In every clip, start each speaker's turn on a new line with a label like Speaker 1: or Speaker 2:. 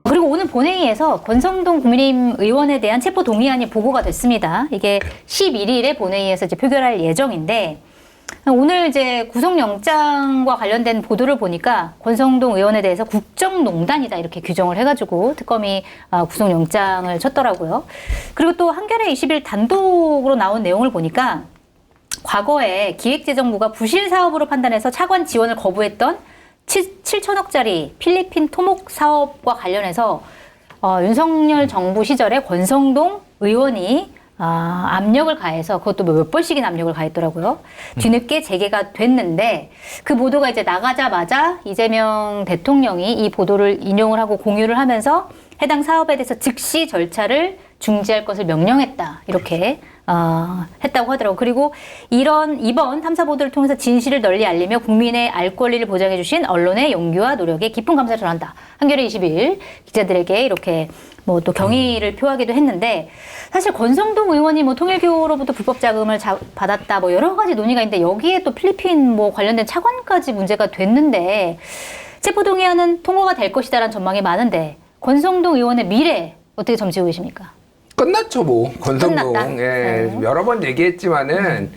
Speaker 1: 그리고 오늘 본회의에서 권성동 국민의힘 의원에 대한 체포 동의안이 보고가 됐습니다. 이게 11일에 본회의에서 이제 표결할 예정인데 오늘 이제 구속영장과 관련된 보도를 보니까 권성동 의원에 대해서 국정농단이다 이렇게 규정을 해가지고 특검이 구속영장을 쳤더라고요. 그리고 또 한겨레 20일 단독으로 나온 내용을 보니까 과거에 기획재정부가 부실 사업으로 판단해서 차관 지원을 거부했던 7천억짜리 필리핀 토목 사업과 관련해서 윤석열 정부 시절에 권성동 의원이 압력을 가해서 그것도 몇 번씩이나 압력을 가했더라고요. 뒤늦게 재개가 됐는데 그 보도가 이제 나가자마자 이재명 대통령이 이 보도를 인용을 하고 공유를 하면서 해당 사업에 대해서 즉시 절차를 중지할 것을 명령했다. 이렇게 했다고 하더라고요. 그리고 이번 탐사 보도를 통해서 진실을 널리 알리며 국민의 알 권리를 보장해 주신 언론의 용기와 노력에 깊은 감사를 전한다. 한겨레 20일 기자들에게 이렇게 뭐 또 경의를 표하기도 했는데 사실 권성동 의원이 뭐 통일교로부터 불법 자금을 받았다 뭐 여러 가지 논의가 있는데 여기에 또 필리핀 뭐 관련된 차관까지 문제가 됐는데 체포동의안은 통과가 될 것이다라는 전망이 많은데 권성동 의원의 미래 어떻게 점치고 계십니까?
Speaker 2: 끝났죠, 뭐. 권성동.
Speaker 1: 끝났다?
Speaker 2: 예, 여러 번 얘기했지만은,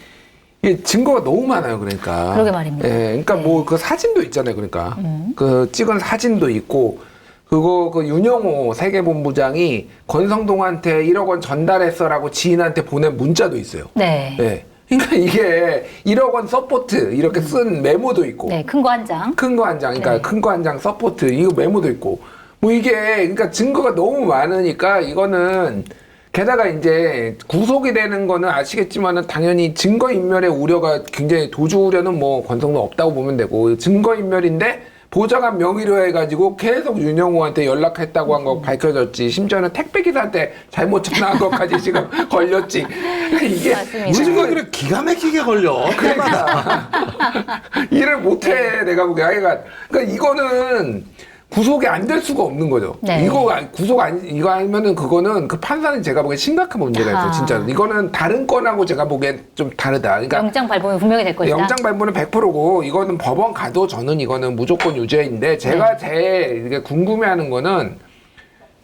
Speaker 2: 이게 증거가 너무 많아요, 그러니까.
Speaker 1: 그러게 말입니다.
Speaker 2: 예, 그러니까
Speaker 1: 네.
Speaker 2: 뭐 그 사진도 있잖아요, 그러니까. 그 찍은 사진도 있고, 그거 그 윤영호 세계본부장이 권성동한테 1억 원 전달했어라고 지인한테 보낸 문자도 있어요.
Speaker 1: 네.
Speaker 2: 예. 그러니까 이게 1억 원 서포트 이렇게 쓴 메모도 있고.
Speaker 1: 네, 큰 거 한 장.
Speaker 2: 큰 거 한 장, 그러니까
Speaker 1: 네.
Speaker 2: 큰 거 한 장 서포트 이거 메모도 있고. 뭐 이게 그러니까 증거가 너무 많으니까 이거는 게다가 이제 구속이 되는 거는 아시겠지만은 당연히 증거인멸의 우려가 굉장히 도주 우려는 뭐 권성동 없다고 보면 되고 증거인멸인데 보좌관 명의로 해가지고 계속 윤영호한테 연락했다고 한 거 밝혀졌지. 심지어는 택배기사한테 잘못 전화한 것까지 지금 걸렸지. 그러니까 이게
Speaker 1: 맞습니다.
Speaker 3: 무슨 거기를 기가 막히게 걸려.
Speaker 2: 그러니까 일을 못해 내가 보기에. 그러니까 이거는 구속이 안 될 수가 없는 거죠.
Speaker 1: 네.
Speaker 2: 이거 아니면은 그거는 그 판사는 제가 보기엔 심각한 문제가 있어요. 진짜로. 이거는 다른 건하고 제가 보기엔 좀 다르다. 그러니까
Speaker 1: 영장 발부는 분명히 될 것이다.
Speaker 2: 영장 발부는 100%고 이거는 법원 가도 저는 이거는 무조건 유죄인데 제가 제일 궁금해하는 거는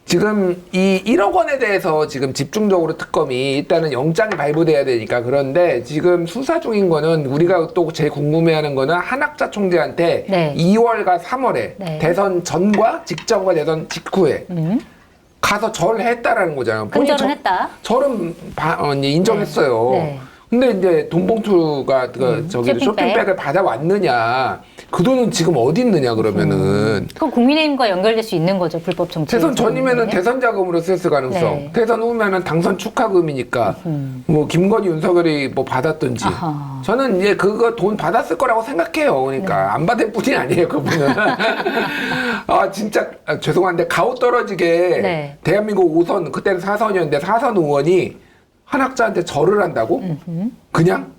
Speaker 2: 지금 이 1억 원에 대해서 지금 집중적으로 특검이 일단은 영장이 발부돼야 되니까 그런데 지금 수사 중인 거는 우리가 또 제일 궁금해하는 거는 한학자 총재한테
Speaker 1: 네.
Speaker 2: 2월과 3월에
Speaker 1: 네.
Speaker 2: 대선 전과 직전과 대선 직후에 가서 절을 했다라는 거잖아요. 본인이
Speaker 1: 근절은 했다.
Speaker 2: 절은 이제 인정했어요.
Speaker 1: 네.
Speaker 2: 근데 이제 돈봉투가 쇼핑백을 받아왔느냐 그 돈은 지금 어디 있느냐 그러면은
Speaker 1: 그럼 국민의힘과 연결될 수 있는 거죠, 불법 정치.
Speaker 2: 대선 전이면은 대선 자금으로 썼을 가능성,
Speaker 1: 네.
Speaker 2: 대선 후면은 당선 축하금이니까 뭐 김건희 윤석열이 뭐 받았든지
Speaker 1: 아하.
Speaker 2: 저는 이제 그거 돈 받았을 거라고 생각해요. 그러니까 안 받을 뿐이 아니에요 그분은. 아 진짜 죄송한데 가오 떨어지게
Speaker 1: 네.
Speaker 2: 대한민국 5선 그때는 4선이었는데 4선 의원이 한학자한테 절을 한다고? 그냥?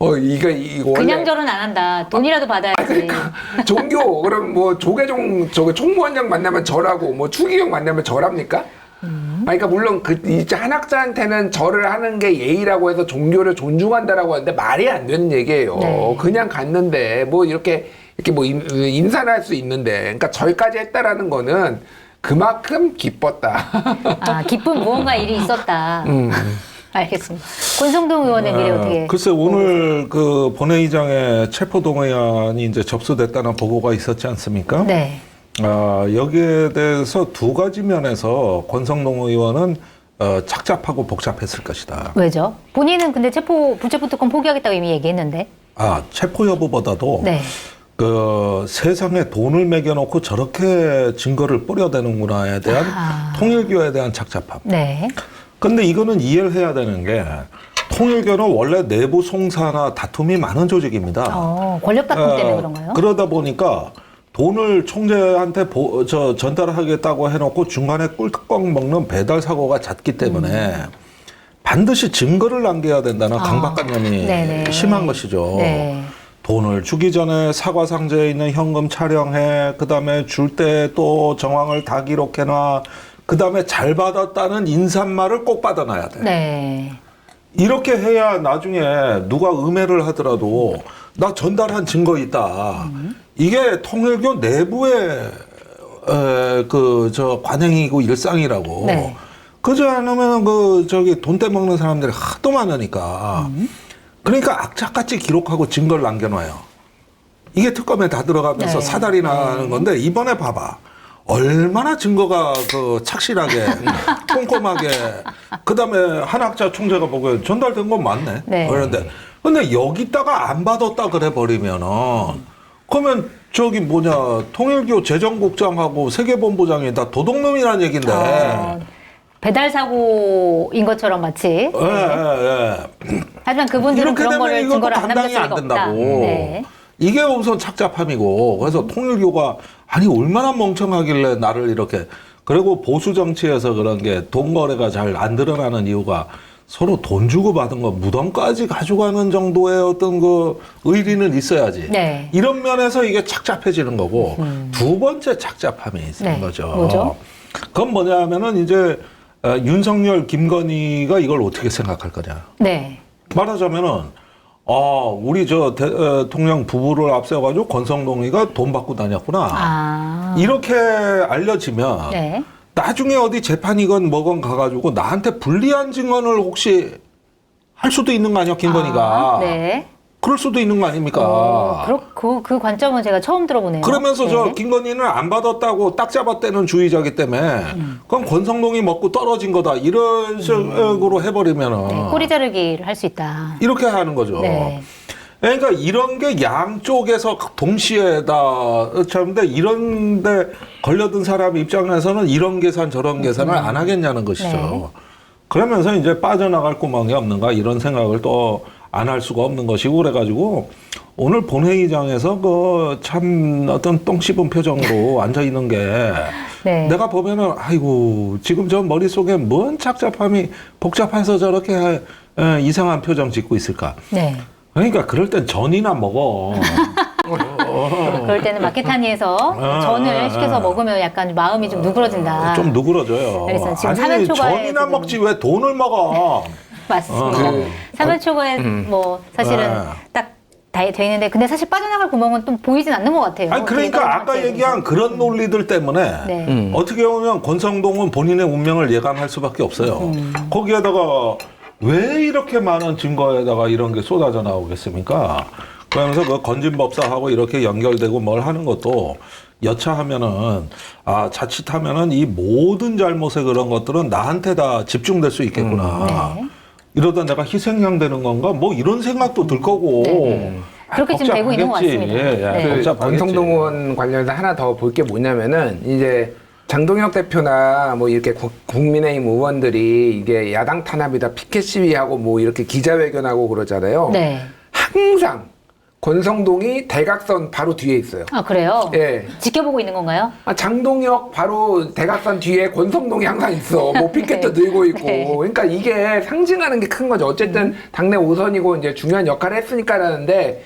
Speaker 2: 이거 원래.
Speaker 1: 그냥 절은 안 한다. 돈이라도 받아야지.
Speaker 2: 그러니까 종교 그럼 뭐 조계종 총무원장 만나면 절하고 뭐 추기경 만나면 절합니까? 그러니까 물론 이제 한학자한테는 절을 하는 게 예의라고 해서 종교를 존중한다라고 하는데 말이 안 되는 얘기예요.
Speaker 1: 네.
Speaker 2: 그냥 갔는데 뭐 이렇게 뭐 인사를 할 수 있는데 그러니까 절까지 했다라는 거는 그만큼 기뻤다.
Speaker 1: 기쁜 무언가 일이 있었다. 알겠습니다. 권성동 의원의 미래 어떻게?
Speaker 3: 글쎄 오늘 그 본회의장에 체포동의안이 이제 접수됐다는 보고가 있었지 않습니까?
Speaker 1: 네.
Speaker 3: 여기에 대해서 두 가지 면에서 권성동 의원은 착잡하고 복잡했을 것이다.
Speaker 1: 왜죠? 본인은 근데 불체포 특권 포기하겠다고 이미 얘기했는데.
Speaker 3: 체포 여부보다도
Speaker 1: 네.
Speaker 3: 그 세상에 돈을 매겨놓고 저렇게 증거를 뿌려대는구나에 대한 통일교에 대한 착잡함.
Speaker 1: 네.
Speaker 3: 근데 이거는 이해를 해야 되는 게 통일교는 원래 내부 송사나 다툼이 많은 조직입니다.
Speaker 1: 권력 다툼 때문에 그런가요?
Speaker 3: 그러다 보니까 돈을 총재한테 전달하겠다고 해놓고 중간에 꿀떡 먹는 배달 사고가 잦기 때문에 반드시 증거를 남겨야 된다는 강박관념이
Speaker 1: 네네.
Speaker 3: 심한 것이죠.
Speaker 1: 네.
Speaker 3: 돈을 주기 전에 사과 상자에 있는 현금 촬영해, 그 다음에 줄 때 또 정황을 다 기록해놔, 그 다음에 잘 받았다는 인사말을 꼭 받아놔야 돼.
Speaker 1: 네.
Speaker 3: 이렇게 해야 나중에 누가 음해를 하더라도 나 전달한 증거 있다. 이게 통일교 내부에 관행이고 일상이라고.
Speaker 1: 네.
Speaker 3: 그러지 않으면 돈 떼먹는 사람들이 하도 많으니까. 그러니까 악착같이 기록하고 증거를 남겨놔요. 이게 특검에 다 들어가면서
Speaker 1: 네.
Speaker 3: 사달이 나는 건데 이번에 봐봐. 얼마나 증거가 착실하게 꼼꼼하게 그다음에 한학자 총재가 보기에 전달된 건 맞네.
Speaker 1: 네.
Speaker 3: 그런데 근데 여기다가 안 받았다 그래 버리면은 그러면 통일교 재정국장하고 세계본부장이 다 도둑놈이라는 얘긴데.
Speaker 1: 배달 사고인 것처럼 마치. 하지만 그분들은
Speaker 3: 이렇게
Speaker 1: 그런
Speaker 3: 되면
Speaker 1: 거를
Speaker 3: 이것도
Speaker 1: 증거를 안 남길
Speaker 3: 감당이
Speaker 1: 수가
Speaker 3: 안
Speaker 1: 없다.
Speaker 3: 된다고.
Speaker 1: 네.
Speaker 3: 이게 우선 착잡함이고 그래서 통일교가 아니 얼마나 멍청하길래 나를 이렇게 그리고 보수 정치에서 그런 게 돈 거래가 잘 안 드러나는 이유가 서로 돈 주고 받은 거 무덤까지 가져가는 정도의 어떤 의리는 있어야지.
Speaker 1: 네.
Speaker 3: 이런 면에서 이게 착잡해지는 거고 두 번째 착잡함이 있는
Speaker 1: 네.
Speaker 3: 거죠.
Speaker 1: 뭐죠?
Speaker 3: 그건 뭐냐면은 이제 윤석열, 김건희가 이걸 어떻게 생각할 거냐.
Speaker 1: 네.
Speaker 3: 말하자면은 우리 대통령 부부를 앞세워가지고 권성동이가 돈 받고 다녔구나. 이렇게 알려지면
Speaker 1: 네.
Speaker 3: 나중에 어디 재판이건 뭐건 가가지고 나한테 불리한 증언을 혹시 할 수도 있는 거 아니야, 김건희가.
Speaker 1: 네.
Speaker 3: 그럴 수도 있는 거 아닙니까?
Speaker 1: 그 관점은 제가 처음 들어보네요.
Speaker 3: 그러면서
Speaker 1: 네.
Speaker 3: 김건희는 안 받았다고 딱 잡았다는 주의자기 때문에 그럼 권성동이 먹고 떨어진 거다 이런 식으로 해버리면은
Speaker 1: 네, 꼬리 자르기를 할 수 있다.
Speaker 3: 이렇게 하는 거죠.
Speaker 1: 네.
Speaker 3: 그러니까 이런 게 양쪽에서 동시에 다 참데 이런데 걸려든 사람 입장에서는 이런 계산 저런 계산을 안 하겠냐는 것이죠.
Speaker 1: 네.
Speaker 3: 그러면서 이제 빠져나갈 구멍이 없는가 이런 생각을 또 안 할 수가 없는 것이고 그래가지고 오늘 본회의장에서 참 어떤 똥 씹은 표정으로 앉아 있는 게
Speaker 1: 네.
Speaker 3: 내가 보면은 아이고 지금 저 머릿속에 뭔 착잡함이 복잡해서 저렇게 이상한 표정 짓고 있을까.
Speaker 1: 네.
Speaker 3: 그러니까 그럴 땐 전이나 먹어.
Speaker 1: 그럴 때는 마케타니에서 전을 시켜서 먹으면 약간 마음이 좀 누그러진다.
Speaker 3: 좀 누그러져요.
Speaker 1: 그래서 지금
Speaker 3: 아니
Speaker 1: 사면초가에
Speaker 3: 전이나
Speaker 1: 지금-
Speaker 3: 먹지 왜 돈을 먹어.
Speaker 1: 맞습니다. 사면초가에 뭐 사실은 딱 다 돼 있는데 근데 사실 빠져나갈 구멍은 또 보이진 않는 것 같아요.
Speaker 3: 아니 그러니까 아까 얘기한 그런 논리들 때문에
Speaker 1: 네.
Speaker 3: 어떻게 보면 권성동은 본인의 운명을 예감할 수밖에 없어요. 거기에다가 왜 이렇게 많은 증거에다가 이런 게 쏟아져 나오겠습니까? 그러면서 건진법사하고 이렇게 연결되고 뭘 하는 것도 여차하면은 자칫하면은 이 모든 잘못의 그런 것들은 나한테 다 집중될 수 있겠구나.
Speaker 1: 네.
Speaker 3: 이러다 내가 희생양 되는 건가? 뭐 이런 생각도 들 거고.
Speaker 1: 네. 그렇게 지금 되고 있는 것
Speaker 3: 복잡하겠지.
Speaker 1: 같습니다. 네.
Speaker 3: 복잡하겠지.
Speaker 2: 권성동 의원 관련해서 하나 더 볼 게 뭐냐면은 이제 장동혁 대표나 뭐 이렇게 국민의힘 의원들이 이게 야당 탄압이다 피켓 시위하고 뭐 이렇게 기자회견하고 그러잖아요.
Speaker 1: 네.
Speaker 2: 항상 권성동이 대각선 바로 뒤에 있어요.
Speaker 1: 아 그래요?
Speaker 2: 예.
Speaker 1: 지켜보고 있는 건가요?
Speaker 2: 장동혁 바로 대각선 뒤에 권성동이 항상 있어. 뭐 피켓도
Speaker 1: 네.
Speaker 2: 들고 있고.
Speaker 1: 네.
Speaker 2: 그러니까 이게 상징하는 게 큰 거죠. 어쨌든 당내 5선이고 이제 중요한 역할을 했으니까라는데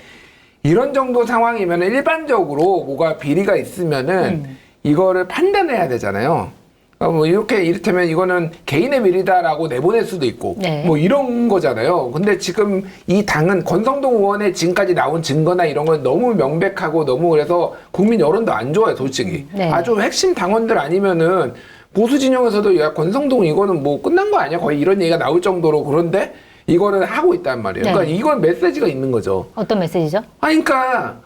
Speaker 2: 이런 정도 상황이면 일반적으로 뭐가 비리가 있으면은 이거를 판단해야 되잖아요. 뭐 이를테면 이거는 개인의 비리다라고 내보낼 수도 있고
Speaker 1: 네.
Speaker 2: 뭐 이런 거잖아요. 근데 지금 이 당은 권성동 의원의 지금까지 나온 증거나 이런 건 너무 명백하고 너무 그래서 국민 여론도 안 좋아요, 솔직히.
Speaker 1: 네.
Speaker 2: 아주 핵심 당원들 아니면은 보수 진영에서도 야 권성동 이거는 뭐 끝난 거 아니야? 거의 이런 얘기가 나올 정도로 그런데 이거는 하고 있단 말이에요. 그러니까
Speaker 1: 네.
Speaker 2: 이건 메시지가 있는 거죠.
Speaker 1: 어떤 메시지죠?
Speaker 2: 그러니까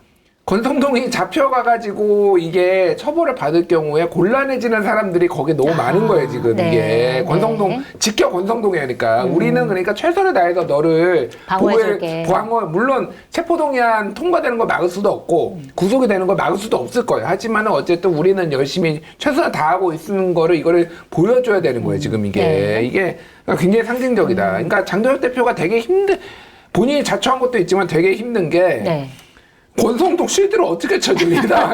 Speaker 2: 권성동이 잡혀가가지고 이게 처벌을 받을 경우에 곤란해지는 사람들이 거기에 너무 많은 거예요, 지금
Speaker 1: 네.
Speaker 2: 이게. 권성동,
Speaker 1: 네.
Speaker 2: 지켜 권성동이야, 그러니까. 우리는 그러니까 최선을 다해서 너를
Speaker 1: 방어해줄게.
Speaker 2: 물론 체포동의안 통과되는 걸 막을 수도 없고, 구속이 되는 걸 막을 수도 없을 거예요. 하지만 어쨌든 우리는 열심히 최선을 다하고 있는 거를 이거를 보여줘야 되는 거예요, 지금 이게.
Speaker 1: 네.
Speaker 2: 이게 굉장히 상징적이다. 그러니까 장동혁 대표가 되게 본인이 자초한 것도 있지만 되게 힘든 게,
Speaker 1: 네.
Speaker 2: 권성동 실드를 어떻게 쳐줍니다.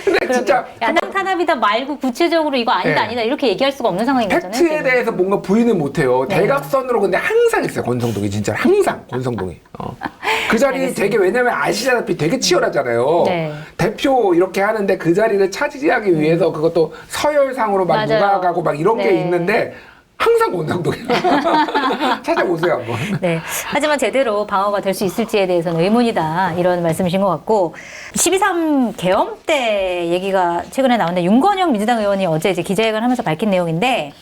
Speaker 2: 근데 진짜
Speaker 1: 야당 탄압이다 말고 구체적으로 이거 아니다
Speaker 2: 네.
Speaker 1: 아니다 이렇게 얘기할 수가 없는 상황인 거잖아요.
Speaker 2: 팩트에
Speaker 1: 지금.
Speaker 2: 대해서 뭔가 부인을 못해요.
Speaker 1: 네.
Speaker 2: 대각선으로 근데 항상 있어요. 권성동이 진짜 항상 권성동이. 그 자리
Speaker 1: 알겠습니다.
Speaker 2: 되게 왜냐면 아시다시피 되게 치열하잖아요.
Speaker 1: 네.
Speaker 2: 대표 이렇게 하는데 그 자리를 차지하기 위해서 그것도 서열상으로 막
Speaker 1: 맞아요.
Speaker 2: 누가 가고 막 이런 게
Speaker 1: 네.
Speaker 2: 있는데 항상 원상동이야. 찾아보세요 한번.
Speaker 1: 네. 하지만 제대로 방어가 될 수 있을지에 대해서는 의문이다. 이런 말씀이신 것 같고 12.3 계엄 때 얘기가 최근에 나왔는데 윤건영 민주당 의원이 어제 이제 기자회견을 하면서 밝힌 내용인데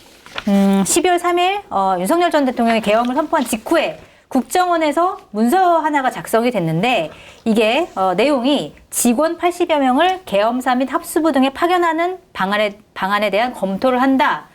Speaker 1: 12월 3일 윤석열 전 대통령이 계엄을 선포한 직후에 국정원에서 문서 하나가 작성이 됐는데 이게 내용이 직원 80여 명을 계엄사 및 합수부 등에 파견하는 방안에 대한 검토를 한다.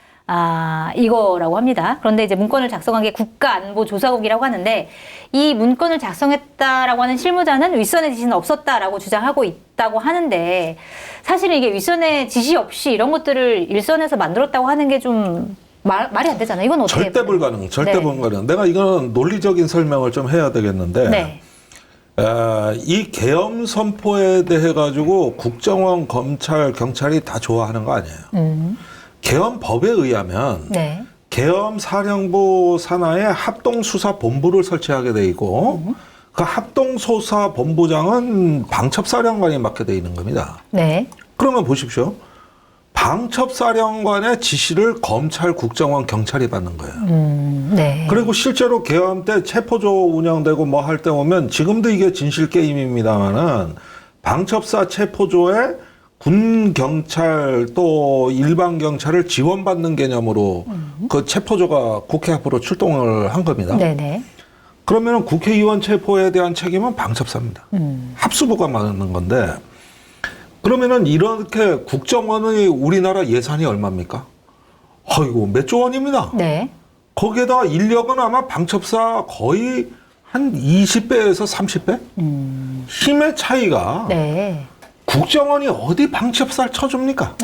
Speaker 1: 이거라고 합니다. 그런데 이제 문건을 작성한 게 국가안보조사국이라고 하는데 이 문건을 작성했다라고 하는 실무자는 윗선의 지시는 없었다라고 주장하고 있다고 하는데 사실은 이게 윗선의 지시 없이 이런 것들을 일선에서 만들었다고 하는 게 좀 말이 안 되잖아요. 이건 어떻게
Speaker 3: 절대 불가능, 절대
Speaker 1: 네.
Speaker 3: 불가능. 내가 이거는 논리적인 설명을 좀 해야 되겠는데
Speaker 1: 네.
Speaker 3: 이 계엄 선포에 대해 가지고 국정원, 검찰, 경찰이 다 좋아하는 거 아니에요. 계엄법에 의하면
Speaker 1: 네.
Speaker 3: 계엄사령부 산하에 합동수사본부를 설치하게 돼 있고 그 합동수사본부장은 방첩사령관이 맡게 돼 있는 겁니다.
Speaker 1: 네.
Speaker 3: 그러면 보십시오. 방첩사령관의 지시를 검찰, 국정원, 경찰이 받는 거예요.
Speaker 1: 네.
Speaker 3: 그리고 실제로 계엄 때 체포조 운영되고 뭐 할 때 오면 지금도 이게 진실 게임입니다만은 방첩사 체포조에 군 경찰 또 일반 경찰을 지원받는 개념으로 그 체포조가 국회 앞으로 출동을 한 겁니다.
Speaker 1: 네네.
Speaker 3: 그러면 국회의원 체포에 대한 책임은 방첩사입니다. 합수부가 맡는 건데 그러면은 이렇게 국정원의 우리나라 예산이 얼마입니까? 아이고 몇 조 원입니다.
Speaker 1: 네.
Speaker 3: 거기에다 인력은 아마 방첩사 거의 한 20배에서 30배? 힘의 차이가
Speaker 1: 네.
Speaker 3: 국정원이 어디 방첩사를 쳐줍니까?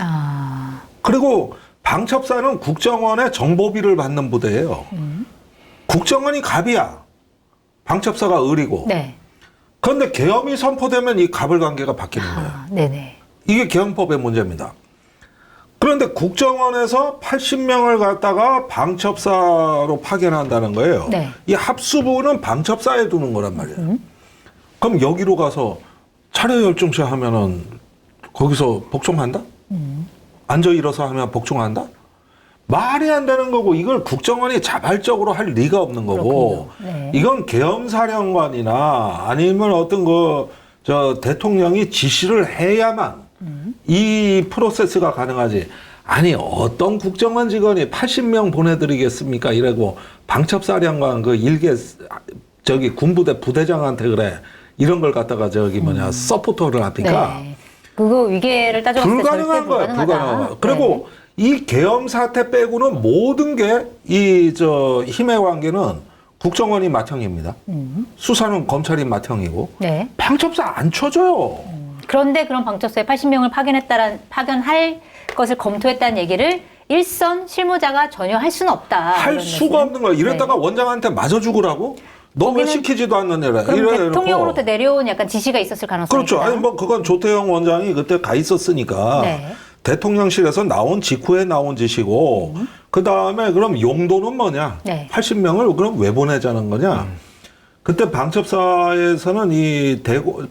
Speaker 3: 그리고 방첩사는 국정원의 정보비를 받는 부대예요. 국정원이 갑이야. 방첩사가 을이고.
Speaker 1: 네.
Speaker 3: 그런데 계엄이 선포되면 이 갑을 관계가 바뀌는 거예요.
Speaker 1: 네네.
Speaker 3: 이게 계엄법의 문제입니다. 그런데 국정원에서 80명을 갖다가 방첩사로 파견한다는 거예요.
Speaker 1: 네.
Speaker 3: 이 합수부는 방첩사에 두는 거란 말이에요. 그럼 여기로 가서 차례 열중시 하면은 거기서 복종한다? 앉아 일어서 하면 복종한다? 말이 안 되는 거고 이걸 국정원이 자발적으로 할 리가 없는 거고
Speaker 1: 네.
Speaker 3: 이건 계엄사령관이나 아니면 어떤 저 대통령이 지시를 해야만 이 프로세스가 가능하지. 아니 어떤 국정원 직원이 80명 보내드리겠습니까? 이러고 방첩사령관 그 일개 저기 군부대 부대장한테 그래 이런 걸 갖다가 저기 서포터를 합니까?
Speaker 1: 네. 그거 위계를 따져봤을 때
Speaker 3: 불가능한
Speaker 1: 절대
Speaker 3: 거예요.
Speaker 1: 불가능하다.
Speaker 3: 불가능한. 그리고 이 계엄 사태 빼고는 모든 게 이 힘의 관계는 국정원이 맏형입니다. 수사는 검찰이 맏형이고
Speaker 1: 네.
Speaker 3: 방첩사 안 쳐줘요.
Speaker 1: 그런데 그런 방첩사에 80명을 파견할 것을 검토했다는 얘기를 일선 실무자가 전혀 할 수는 없다.
Speaker 3: 할
Speaker 1: 이런
Speaker 3: 수가
Speaker 1: 말씀.
Speaker 3: 없는 거야. 이랬다가
Speaker 1: 네.
Speaker 3: 원장한테 맞아 죽으라고? 너 왜
Speaker 1: 거기는
Speaker 3: 시키지도 않는 애라.
Speaker 1: 그럼 대통령으로부터 내려온 약간 지시가 있었을 가능성이
Speaker 3: 그렇죠.
Speaker 1: 있다.
Speaker 3: 아니 뭐 그건 조태영 원장이 그때 가 있었으니까
Speaker 1: 네.
Speaker 3: 대통령실에서 나온 직후에 나온 짓이고 그 다음에 그럼 용도는 뭐냐?
Speaker 1: 네.
Speaker 3: 80명을 그럼 왜 보내자는 거냐? 그때 방첩사에서는 이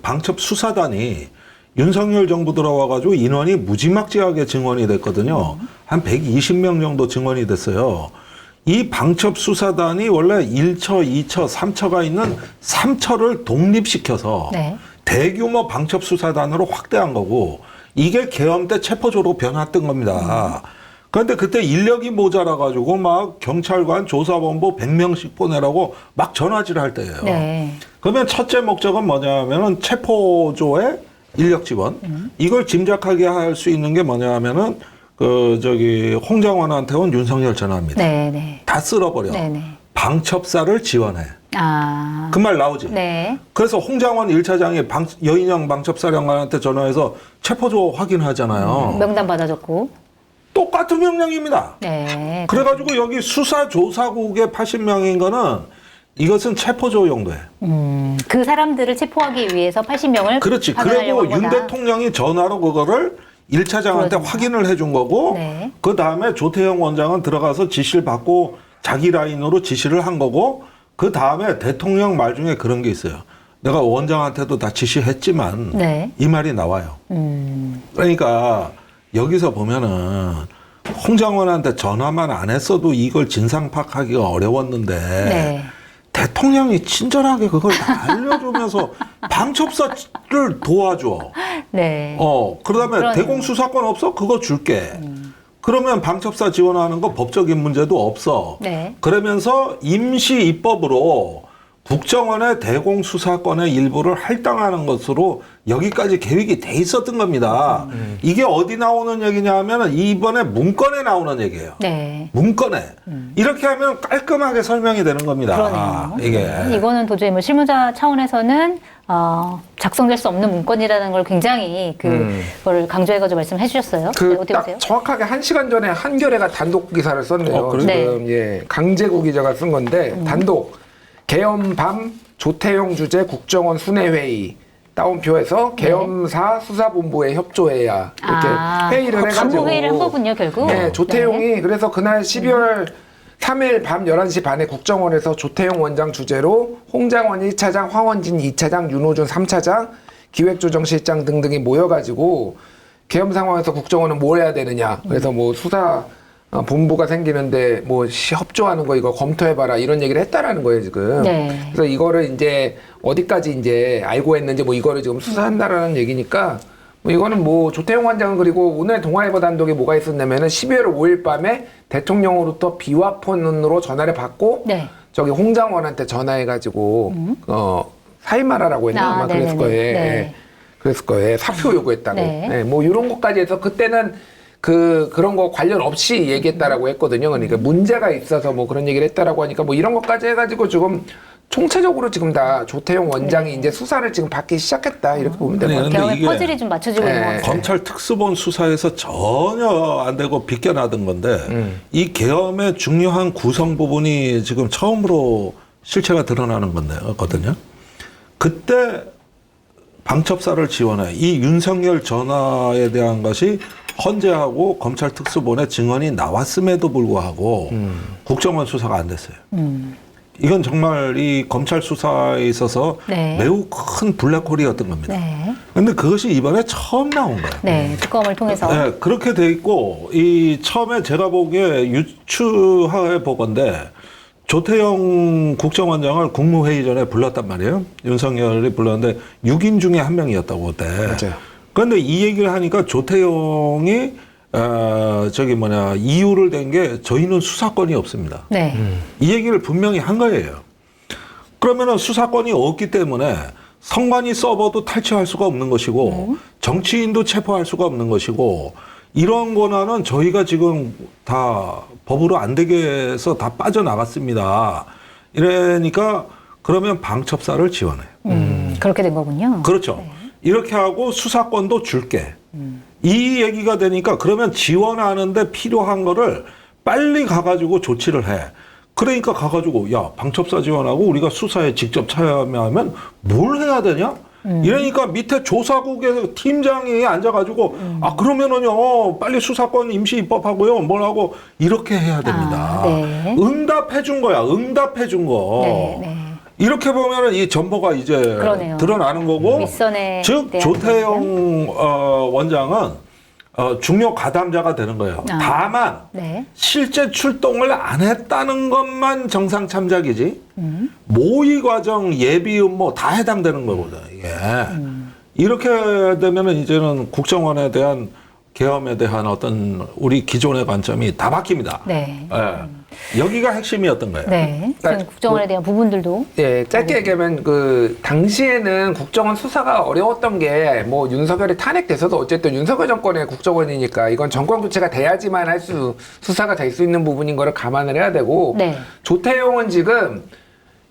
Speaker 3: 방첩 수사단이 윤석열 정부 들어와가지고 인원이 무지막지하게 증원이 됐거든요. 한 120명 정도 증원이 됐어요. 이 방첩 수사단이 원래 1처, 2처, 3처가 있는 3처를 독립시켜서
Speaker 1: 네.
Speaker 3: 대규모 방첩 수사단으로 확대한 거고 이게 계엄 때 체포조로 변화된 겁니다. 그런데 그때 인력이 모자라가지고 막 경찰관 조사본부 100명씩 보내라고 막 전화질 할 때예요.
Speaker 1: 네.
Speaker 3: 그러면 첫째 목적은 뭐냐면은 체포조의 인력 지원. 이걸 짐작하게 할 수 있는 게 뭐냐면은 홍장원한테 온 윤석열 전화입니다.
Speaker 1: 네. 네.
Speaker 3: 다 쓸어버려.
Speaker 1: 네. 네.
Speaker 3: 방첩사를 지원해. 그 말 나오지.
Speaker 1: 네.
Speaker 3: 그래서 홍장원 1차장이 여인영 방첩사령관한테 전화해서 체포조 확인하잖아요.
Speaker 1: 명단 받아줬고.
Speaker 3: 똑같은 명령입니다.
Speaker 1: 네.
Speaker 3: 그래가지고 여기 수사조사국의 80명인 거는 이것은 체포조 용도예요.
Speaker 1: 그 사람들을 체포하기 위해서 80명을
Speaker 3: 그렇지.
Speaker 1: 파견하려고
Speaker 3: 그리고
Speaker 1: 한
Speaker 3: 윤
Speaker 1: 거다.
Speaker 3: 대통령이 전화로 그거를 1차장한테
Speaker 1: 그러구나.
Speaker 3: 확인을 해준 거고
Speaker 1: 네.
Speaker 3: 그 다음에 조태영 원장은 들어가서 지시를 받고 자기 라인으로 지시를 한 거고 그 다음에 대통령 말 중에 그런 게 있어요. 내가 원장한테도 다 지시했지만
Speaker 1: 네.
Speaker 3: 이 말이 나와요. 그러니까 여기서 보면은 홍 장관한테 전화만 안 했어도 이걸 진상 파악하기가 어려웠는데
Speaker 1: 네.
Speaker 3: 대통령이 친절하게 그걸 알려주면서 방첩사를 도와줘.
Speaker 1: 네.
Speaker 3: 그다음에
Speaker 1: 그러네요.
Speaker 3: 대공 수사권 없어? 그거 줄게. 그러면 방첩사 지원하는 거 법적인 문제도 없어.
Speaker 1: 네.
Speaker 3: 그러면서 임시 입법으로 국정원의 대공 수사권의 일부를 할당하는 것으로 여기까지 계획이 돼 있었던 겁니다. 이게 어디 나오는 얘기냐 하면 이번에 문건에 나오는 얘기예요.
Speaker 1: 네.
Speaker 3: 문건에. 이렇게 하면 깔끔하게 설명이 되는 겁니다.
Speaker 1: 그러네요.
Speaker 3: 이게.
Speaker 1: 이거는 도저히 뭐 실무자 차원에서는 작성될 수 없는 문건이라는 걸 굉장히 그걸 강조해가지고 말씀해 주셨어요. 네, 어떻게
Speaker 2: 딱
Speaker 1: 보세요?
Speaker 2: 정확하게 1시간 전에 한겨레가 단독 기사를 썼네요.
Speaker 3: 그래요?
Speaker 2: 지금 예, 강재구 기자가 쓴 건데 단독 계엄 밤 조태용 주재 국정원 순회회의 따옴표에서 계엄사 수사본부에 협조해야 이렇게 회의를 해가지고
Speaker 1: 간부 회의를 한 거군요, 결국.
Speaker 2: 네, 조태용이
Speaker 1: 네.
Speaker 2: 그래서 그날 12월 3일 밤 11시 반에 국정원에서 조태용 원장 주재로 홍장원 1차장, 황원진 2차장, 윤호준 3차장, 기획조정실장 등등이 모여가지고 계엄 상황에서 국정원은 뭘 해야 되느냐. 그래서 뭐 수사 본부가 생기는데 뭐 협조하는 거 이거 검토해봐라 이런 얘기를 했다라는 거예요 지금.
Speaker 1: 네.
Speaker 2: 그래서 이거를 이제 어디까지 이제 알고 했는지 뭐 이거를 지금 수사한다라는 얘기니까 뭐 이거는 뭐 조태용 원장은 그리고 오늘 동아일보 단독에 뭐가 있었냐면은 12월 5일 밤에 대통령으로부터 비화폰으로 전화를 받고
Speaker 1: 네.
Speaker 2: 저기 홍장원한테 전화해가지고 사임하라라고 했나 아마 그랬을
Speaker 1: 네네네.
Speaker 2: 거예요.
Speaker 1: 네.
Speaker 2: 예. 그랬을 거예요. 사표 요구했다고.
Speaker 1: 네.
Speaker 2: 예, 뭐 이런 것까지 해서 그때는 그런 거 관련 없이 얘기했다라고 했거든요. 그러니까 문제가 있어서 뭐 그런 얘기를 했다라고 하니까 뭐 이런 것까지 해가지고 지금 총체적으로 지금 다 조태용 원장이 이제 수사를 지금 받기 시작했다 이렇게 보면 될것
Speaker 3: 아니,
Speaker 2: 같아요.
Speaker 3: 근데
Speaker 1: 계엄의
Speaker 3: 이게
Speaker 1: 퍼즐이 좀 맞춰지고 있는 것 같아요.
Speaker 3: 검찰 특수본 수사에서 전혀 안 되고 비껴나던 건데 이 계엄의 중요한 구성 부분이 지금 처음으로 실체가 드러나는 거거든요. 그때 방첩사를 지원해 이 윤석열 전화에 대한 것이 헌재하고 검찰 특수본의 증언이 나왔음에도 불구하고 국정원 수사가 안 됐어요. 이건 정말 이 검찰 수사에 있어서
Speaker 1: 네.
Speaker 3: 매우 큰 블랙홀이었던 겁니다.
Speaker 1: 네.
Speaker 3: 근데 그것이 이번에 처음 나온 거예요.
Speaker 1: 네. 특검을 통해서.
Speaker 3: 네, 그렇게 돼 있고 이 처음에 제가 보기에 유추해 보건데 조태용 국정원장을 국무회의 전에 불렀단 말이에요. 윤석열이 불렀는데 6인 중에 한 명이었다고 그때.
Speaker 2: 맞아요.
Speaker 3: 그런데 이 얘기를 하니까 조태용이 이유를 댄 게 저희는 수사권이 없습니다.
Speaker 1: 네.
Speaker 3: 이 얘기를 분명히 한 거예요. 그러면은 수사권이 없기 때문에 선관위 서버도 탈취할 수가 없는 것이고 정치인도 체포할 수가 없는 것이고 이런 권한은 저희가 지금 다 법으로 안 되게 해서 다 빠져나갔습니다. 이러니까 그러면 방첩사를 지원해요.
Speaker 1: 그렇게 된 거군요.
Speaker 3: 그렇죠.
Speaker 1: 네.
Speaker 3: 이렇게 하고 수사권도 줄게. 이 얘기가 되니까 그러면 지원하는데 필요한 거를 빨리 가가지고 조치를 해. 그러니까 가가지고 야 방첩사 지원하고 우리가 수사에 직접 참여하면 뭘 해야 되냐? 이러니까 밑에 조사국의 팀장이 앉아가지고 그러면은요 빨리 수사권 임시 입법하고요 뭘 하고 이렇게 해야 됩니다.
Speaker 1: 네.
Speaker 3: 응답해 준 거야. 응답해 준 거.
Speaker 1: 네. 네.
Speaker 3: 이렇게 보면은 이 전보가 이제
Speaker 1: 그러네요.
Speaker 3: 드러나는 거고,
Speaker 1: 윗선에
Speaker 3: 즉
Speaker 1: 대한
Speaker 3: 조태용 원장은 중요 가담자가 되는 거예요. 다만
Speaker 1: 네.
Speaker 3: 실제 출동을 안 했다는 것만 정상 참작이지 모의 과정, 예비 음모 다 해당되는 거거든 이게. 이렇게 되면은 이제는 국정원에 대한 계엄에 대한 어떤 우리 기존의 관점이 다 바뀝니다.
Speaker 1: 네.
Speaker 3: 예. 여기가 핵심이었던 거예요.
Speaker 1: 네. 지금 국정원에 대한 부분들도.
Speaker 2: 예, 짧게 얘기하면 그 당시에는 국정원 수사가 어려웠던 게 뭐 윤석열이 탄핵돼서도 어쨌든 윤석열 정권의 국정원이니까 이건 정권 교체가 돼야지만 수사가 될 수 있는 부분인 거를 감안을 해야 되고
Speaker 1: 네.
Speaker 2: 조태용은 지금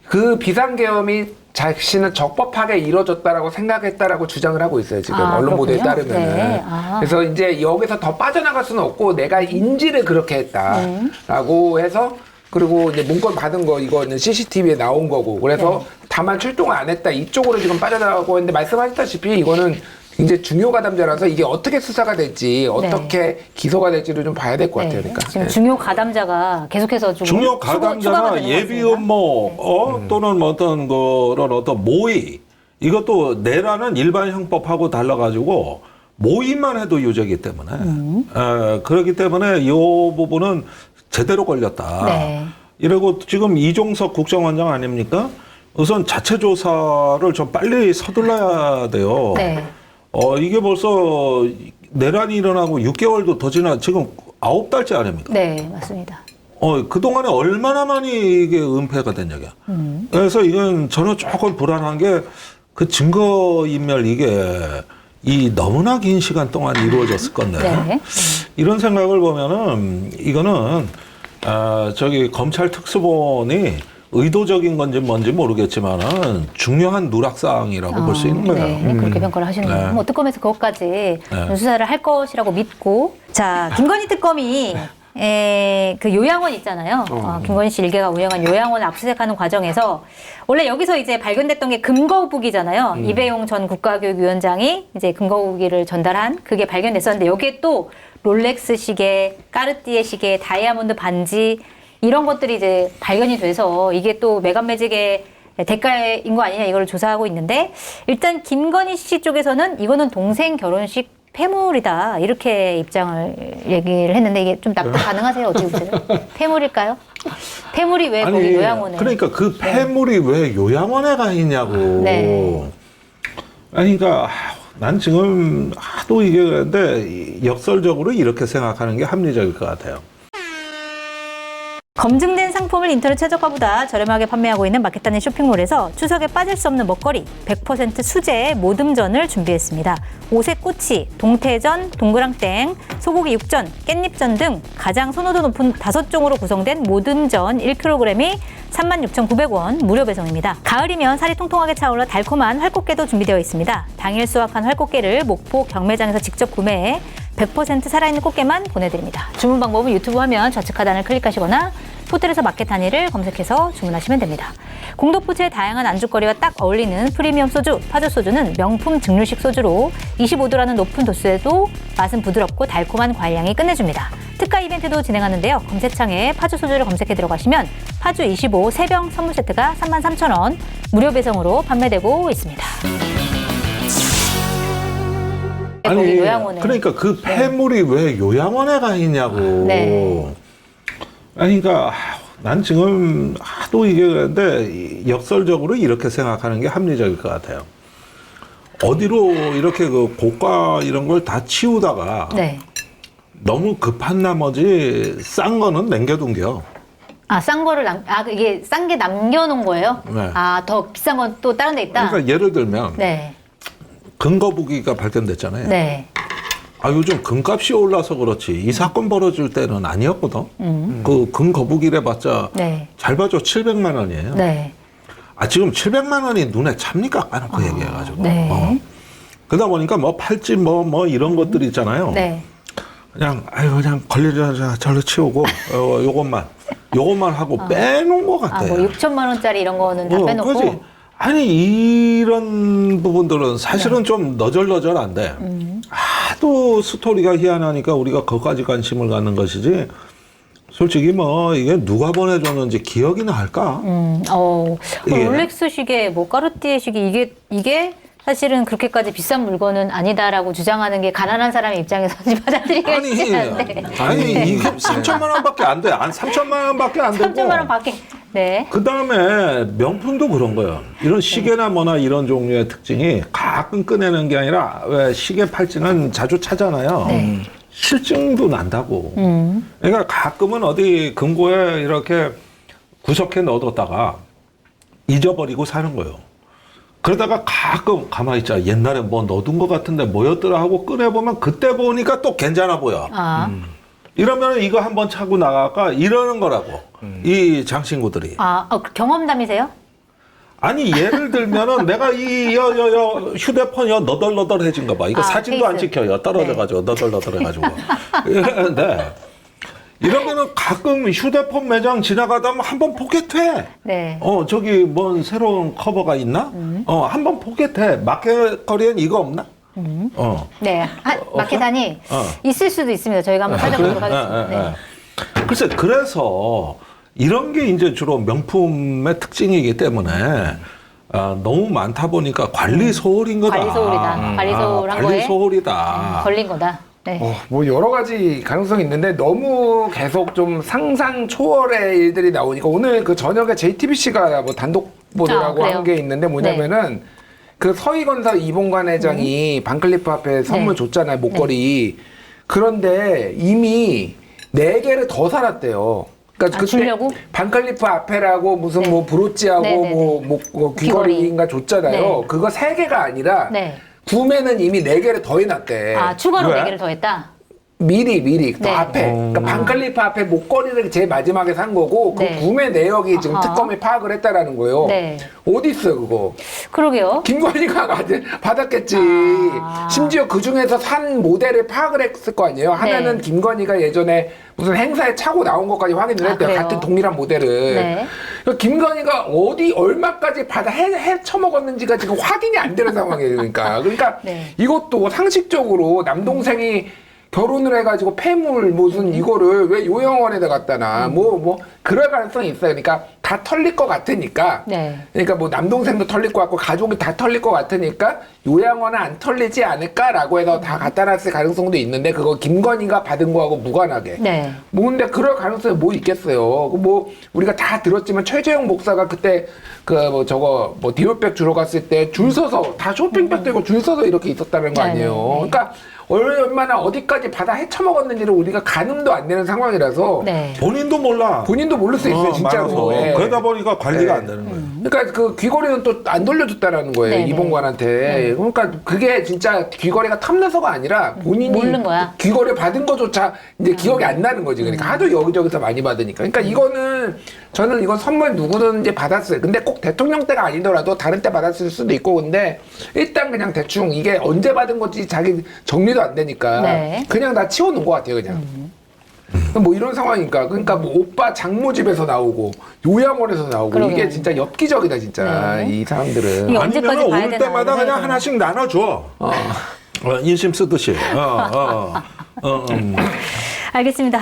Speaker 2: 그 비상계엄이 자신은 적법하게 이루어졌다라고 생각했다라고 주장을 하고 있어요 지금 언론 보도에
Speaker 1: 그렇군요.
Speaker 2: 따르면은.
Speaker 1: 네.
Speaker 2: 그래서 이제 여기서 더 빠져나갈 수는 없고 내가 인지를 그렇게 했다라고 해서 그리고 이제 문건 받은 거 이거는 CCTV에 나온 거고 그래서 다만 출동을 안 했다 이쪽으로 지금 빠져나가고 있는데 말씀하셨다시피 이거는 굉장히 중요 가담자라서 이게 어떻게 수사가 될지 어떻게 기소가 될지를 좀 봐야 될 것 같아요. 그러니까.
Speaker 1: 지금 중요 가담자가 계속해서 좀
Speaker 3: 중요
Speaker 1: 추가가
Speaker 3: 가담자나
Speaker 1: 되는 것
Speaker 3: 예비
Speaker 1: 같습니다.
Speaker 3: 음모 또는 뭐 어떤 그런 어떤 모의 이것도 내라는 일반 형법하고 달라가지고 모임만 해도 유죄이기 때문에 그렇기 때문에 이 부분은 제대로 걸렸다.
Speaker 1: 네.
Speaker 3: 이러고 지금 이종석 국정원장 아닙니까? 우선 자체 조사를 좀 빨리 서둘러야 돼요.
Speaker 1: 네.
Speaker 3: 이게 벌써 내란이 일어나고 6개월도 더 지나 지금 9달째 아닙니까?
Speaker 1: 네, 맞습니다.
Speaker 3: 그동안에 얼마나 많이 이게 은폐가 된 얘기야. 그래서 이건 저는 조금 불안한 게 그 증거인멸 이게 너무나 긴 시간 동안 이루어졌을 건데
Speaker 1: 네.
Speaker 3: 이런 생각을 보면은 이거는 검찰 특수본이 의도적인 건지 뭔지 모르겠지만은 중요한 누락사항이라고 볼 수 있는 거예요.
Speaker 1: 네, 그렇게 평가를 하시는군요. 뭐 특검에서 그것까지 수사를 할 것이라고 믿고. 자, 김건희 특검이 그 요양원 있잖아요. 김건희 씨 일개가 운영한 요양원을 압수수색하는 과정에서 원래 여기서 이제 발견됐던 게 금거북이잖아요. 이배용 전 국가교육위원장이 이제 금거북이를 전달한 그게 발견됐었는데 여기에 또 롤렉스 시계, 까르띠에 시계, 다이아몬드 반지 이런 것들이 이제 발견이 돼서 이게 또 매간매직의 대가인 거 아니냐 이걸 조사하고 있는데 일단 김건희 씨 쪽에서는 이거는 동생 결혼식 폐물이다 이렇게 입장을 얘기를 했는데 이게 좀 납득 가능하세요? 어떻게 보세요? 폐물일까요? 폐물이 왜 거기 요양원에?
Speaker 3: 그러니까 그 폐물이 왜 요양원에 가 있냐고.
Speaker 1: 네.
Speaker 3: 아니 그러니까 난 지금 하도 이게 그런데 역설적으로 이렇게 생각하는 게 합리적일 것 같아요.
Speaker 1: 검증된 상품을 인터넷 최저가보다 저렴하게 판매하고 있는 마켓단의 쇼핑몰에서 추석에 빠질 수 없는 먹거리 100% 수제 모듬전을 준비했습니다. 오색꼬치, 동태전, 동그랑땡, 소고기 육전, 깻잎전 등 가장 선호도 높은 5종으로 구성된 모듬전 1kg이 36,900원 무료 배송입니다. 가을이면 살이 통통하게 차올라 달콤한 활꽃게도 준비되어 있습니다. 당일 수확한 활꽃게를 목포 경매장에서 직접 구매해 100% 살아있는 꽃게만 보내드립니다. 주문 방법은 유튜브 화면 좌측 하단을 클릭하시거나 호텔에서 마켓 단위를 검색해서 주문하시면 됩니다. 공덕포츠의 다양한 안주거리와 딱 어울리는 프리미엄 소주, 파주 소주는 명품 증류식 소주로 25도라는 높은 도수에도 맛은 부드럽고 달콤한 과일향이 끝내줍니다. 특가 이벤트도 진행하는데요. 검색창에 파주 소주를 검색해 들어가시면 파주 25 3병 선물 세트가 33,000원 무료 배송으로 판매되고 있습니다.
Speaker 3: 아니,
Speaker 1: 요양원에.
Speaker 3: 그러니까 그 폐물이 왜 요양원에 가 있냐고.
Speaker 1: 네.
Speaker 3: 아니, 그러니까 난 지금 하도 이게 그런데 역설적으로 이렇게 생각하는 게 합리적일 것 같아요. 어디로 이렇게 그 고가 이런 걸 다 치우다가
Speaker 1: 네.
Speaker 3: 너무 급한 나머지 싼 거는 남겨둔겨.
Speaker 1: 아, 싼 거를 이게 싼 게 남겨놓은 거예요?
Speaker 3: 네.
Speaker 1: 아, 더 비싼 건 또 다른 데 있다?
Speaker 3: 그러니까 예를 들면
Speaker 1: 네.
Speaker 3: 금거북이가 발견됐잖아요.
Speaker 1: 네.
Speaker 3: 요즘 금값이 올라서 그렇지 이 사건 벌어질 때는 아니었거든. 그 금거북이래 봤자
Speaker 1: 네.
Speaker 3: 잘 봐줘 700만 원이에요.
Speaker 1: 네.
Speaker 3: 지금 700만 원이 눈에 잡니까? 까놓고 얘기해가지고.
Speaker 1: 네.
Speaker 3: 그러다 보니까 뭐 팔찌 뭐 이런 것들 있잖아요.
Speaker 1: 네.
Speaker 3: 그냥 그냥 걸리자 절로 치우고 요것만 하고 빼놓은 것 같아.
Speaker 1: 뭐 6천만 원짜리 이런 거는 다 빼놓고.
Speaker 3: 그렇지. 아니 이런 부분들은 사실은 좀 너절너절한데 하도 스토리가 희한하니까 우리가 그것까지 관심을 갖는 것이지. 솔직히 뭐 이게 누가 보내줬는지 기억이나 할까? 이게.
Speaker 1: 롤렉스 시계, 뭐 까르띠에 시계 이게 사실은 그렇게까지 비싼 물건은 아니다라고 주장하는 게 가난한 사람의 입장에서 받아들이기가 쉽지 않은데.
Speaker 3: 아니 이게 3천만 원밖에 안 돼. 3천만 원밖에 안 되고.
Speaker 1: 3천만 원 밖에. 네.
Speaker 3: 그 다음에 명품도 그런 거예요. 이런 시계나 뭐나 이런 종류의 특징이 가끔 꺼내는 게 아니라 왜 시계 팔찌는 자주 차잖아요.
Speaker 1: 네.
Speaker 3: 실증도 난다고. 그러니까 가끔은 어디 금고에 이렇게 구석에 넣어뒀다가 잊어버리고 사는 거예요. 그러다가 가끔 가만히 있자. 옛날에 뭐 넣어둔 것 같은데 뭐였더라 하고 꺼내보면 그때 보니까 또 괜찮아 보여. 이러면 이거 한번 차고 나갈까 이러는 거라고. 이 장신구들이.
Speaker 1: 경험담이세요?
Speaker 3: 아니 예를 들면은 내가 이 휴대폰 너덜너덜해진 거 봐. 이거 사진도 안
Speaker 1: 케이스.
Speaker 3: 찍혀요. 떨어져가지고 너덜너덜해가지고. 네. 이러면은 가끔 휴대폰 매장 지나가다 한번 포켓해.
Speaker 1: 네.
Speaker 3: 저기 뭔 새로운 커버가 있나? 한번 포켓해. 마켓거리엔 이거 없나?
Speaker 1: 네. 마켓단이 있을 수도 있습니다. 저희가 한번 찾아보도록 하겠습니다. 네.
Speaker 3: 글쎄, 그래서 이런 게 이제 주로 명품의 특징이기 때문에 너무 많다 보니까 관리 소홀인 거다.
Speaker 1: 관리 소홀이다. 관리 소홀한
Speaker 3: 관리
Speaker 1: 거에
Speaker 3: 소홀이다.
Speaker 1: 걸린 거다. 네.
Speaker 2: 뭐 여러 가지 가능성이 있는데 너무 계속 좀 상상 초월의 일들이 나오니까 오늘 그 저녁에 JTBC가 뭐 단독 보도라고
Speaker 1: 그래요?
Speaker 2: 한 게 있는데 뭐냐면은 그 서희건설 이봉관 회장이 반클리프 앞에 선물
Speaker 1: 네.
Speaker 2: 줬잖아요, 목걸이. 그런데 이미 4개를 더 살았대요. 그러니까
Speaker 1: 주려고?
Speaker 2: 반클리프 앞에라고 무슨
Speaker 1: 네.
Speaker 2: 뭐 브로치하고
Speaker 1: 네, 네,
Speaker 2: 뭐
Speaker 1: 귀걸이.
Speaker 2: 귀걸이인가 줬잖아요.
Speaker 1: 네.
Speaker 2: 그거 3개가 아니라
Speaker 1: 네.
Speaker 2: 구매는 이미 4개를 더 해놨대.
Speaker 1: 추가로
Speaker 3: 왜?
Speaker 1: 4개를 더했다.
Speaker 2: 미리 더
Speaker 1: 네.
Speaker 2: 앞에 그러니까 반클리프 앞에 목걸이를 제일 마지막에 산 거고 그
Speaker 1: 네.
Speaker 2: 구매 내역이 지금
Speaker 1: 아하.
Speaker 2: 특검이 파악을 했다라는 거예요.
Speaker 1: 네.
Speaker 2: 어디 있어요 그거?
Speaker 1: 그러게요.
Speaker 2: 김건희가 받았겠지.
Speaker 1: 아.
Speaker 2: 심지어 그 중에서 산 모델을 파악을 했을 거 아니에요. 하나는
Speaker 1: 네.
Speaker 2: 김건희가 예전에 무슨 행사에 차고 나온 것까지 확인을 했대요.
Speaker 1: 그래요?
Speaker 2: 같은 동일한 모델을.
Speaker 1: 네.
Speaker 2: 그러니까 김건희가 어디 얼마까지 받아 헤쳐먹었는지가 지금 확인이 안 되는 상황이에요. 그러니까
Speaker 1: 네.
Speaker 2: 이것도 상식적으로 남동생이 결혼을 해가지고 폐물 무슨 이거를 왜 요양원에다 갖다 놔. 뭐 그럴 가능성이 있어요. 그러니까 다 털릴 것 같으니까.
Speaker 1: 네.
Speaker 2: 그러니까 뭐 남동생도 털릴 것 같고 가족이 다 털릴 것 같으니까 요양원은 안 털리지 않을까라고 해서 다 갖다 놨을 가능성도 있는데 그거 김건희가 받은 거하고 무관하게.
Speaker 1: 네.
Speaker 2: 뭐 근데 그럴 가능성이 뭐 있겠어요. 뭐 우리가 다 들었지만 최재형 목사가 그때 그 뭐 저거 뭐 디올백 주러 갔을 때 줄 서서 다 쇼핑백 들고 줄 서서 이렇게 있었다는 거
Speaker 1: 네,
Speaker 2: 아니에요.
Speaker 1: 네, 네.
Speaker 2: 그러니까 얼마나 어디까지 받아 헤쳐먹었는지를 우리가 가늠도 안 되는 상황이라서
Speaker 1: 네.
Speaker 3: 본인도 몰라.
Speaker 2: 본인도 모를 수 있어요, 진짜로.
Speaker 3: 많아서.
Speaker 2: 예.
Speaker 3: 그러다 보니까 관리가
Speaker 2: 예.
Speaker 3: 안 되는 거예요.
Speaker 2: 그러니까 그 귀걸이는 또 안 돌려줬다라는 거예요,
Speaker 1: 네네.
Speaker 2: 이봉관한테. 그러니까 그게 진짜 귀걸이가 탐나서가 아니라 본인이
Speaker 1: 모르는 거야.
Speaker 2: 귀걸이 받은 거조차 이제 기억이 안 나는 거지. 그러니까 하도 여기저기서 많이 받으니까. 그러니까 이거는 저는 이건 선물 누구든지 받았어요. 근데 꼭 대통령 때가 아니더라도 다른 때 받았을 수도 있고 근데 일단 그냥 대충 이게 언제 받은 건지 자기 정리도 안 되니까
Speaker 1: 네.
Speaker 2: 그냥 다 치워놓은 것 같아요, 그냥. 뭐 이런 상황이니까 그러니까 뭐 오빠 장모 집에서 나오고 요양원에서 나오고
Speaker 1: 그러게요.
Speaker 2: 이게 진짜 엽기적이다 진짜
Speaker 1: 네.
Speaker 2: 이 사람들은.
Speaker 1: 이게 언제까지
Speaker 3: 아니면
Speaker 1: 봐야
Speaker 3: 올
Speaker 1: 되나
Speaker 3: 때마다
Speaker 1: 이런
Speaker 3: 그냥
Speaker 1: 생각이
Speaker 3: 하나씩 나눠줘. 인심 쓰듯이.
Speaker 1: 알겠습니다.